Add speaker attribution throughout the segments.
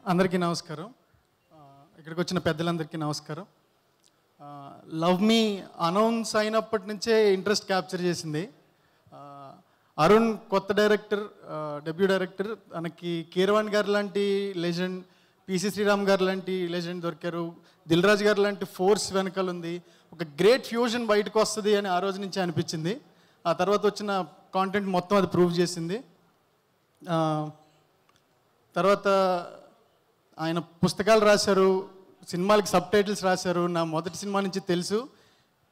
Speaker 1: అందరికీ నమస్కారం. ఇక్కడికి వచ్చిన పెద్దలందరికీ నమస్కారం. లవ్ మీ అనౌన్స్ అయినప్పటి నుంచే ఇంట్రెస్ట్ క్యాప్చర్ చేసింది. అరుణ్ కొత్త డైరెక్టర్, డెబ్యూ డైరెక్టర్. తనకి కీరవాణి గారు లాంటి లెజెండ్, పిసి శ్రీరామ్ గారు లాంటి లెజెండ్ దొరికారు, దిల్ రాజు గారు లాంటి ఫోర్స్ వెనకాల ఉంది. ఒక గ్రేట్ ఫ్యూజన్ బయటకు వస్తుంది అని ఆ రోజు నుంచే అనిపించింది. ఆ తర్వాత వచ్చిన కాంటెంట్ మొత్తం అది ప్రూవ్ చేసింది. తర్వాత ఆయన పుస్తకాలు రాశారు, సినిమాలకి సబ్ టైటిల్స్ రాశారు. నా మొదటి సినిమా నుంచి తెలుసు.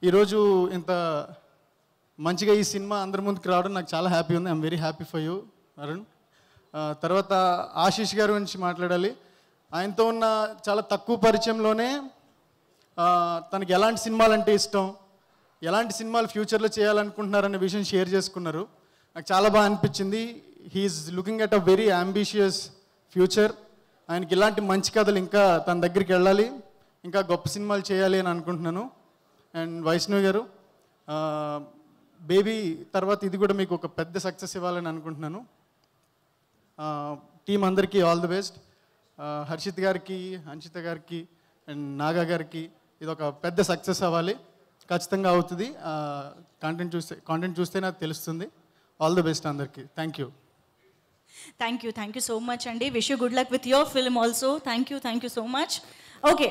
Speaker 1: ఈరోజు ఇంత మంచిగా ఈ సినిమా అందరి ముందుకు రావడం నాకు చాలా హ్యాపీ ఉంది. I'm very happy for you Arun. తర్వాత ఆశీష్ గారి గురించి మాట్లాడాలి. ఆయనతో ఉన్న చాలా తక్కువ పరిచయంలోనే తనకి ఎలాంటి సినిమాలు అంటే ఇష్టం, ఎలాంటి సినిమాలు ఫ్యూచర్లో చేయాలనుకుంటున్నారనే విషయం షేర్ చేసుకున్నారు. నాకు చాలా బాగా అనిపించింది. He's looking at a very ambitious future. ఆయనకి ఇలాంటి మంచి కథలు ఇంకా తన దగ్గరికి వెళ్ళాలి, ఇంకా గొప్ప సినిమాలు చేయాలి అని అనుకుంటున్నాను. అండ్ వైష్ణవి గారు, బేబీ తర్వాత ఇది కూడా మీకు ఒక పెద్ద సక్సెస్ ఇవ్వాలని అనుకుంటున్నాను. టీం అందరికీ ఆల్ ది బెస్ట్. హర్షిత్ గారికి, హన్షిత గారికి అండ్ నాగా గారికి ఇది ఒక పెద్ద సక్సెస్ అవ్వాలి. ఖచ్చితంగా అవుతుంది. కాంటెంట్ చూస్తే నాకు తెలుస్తుంది. ఆల్ ది బెస్ట్ అందరికీ. Thank you.
Speaker 2: Thank you so much, Andy. Wish you good luck with your film also. Thank you so much. Okay.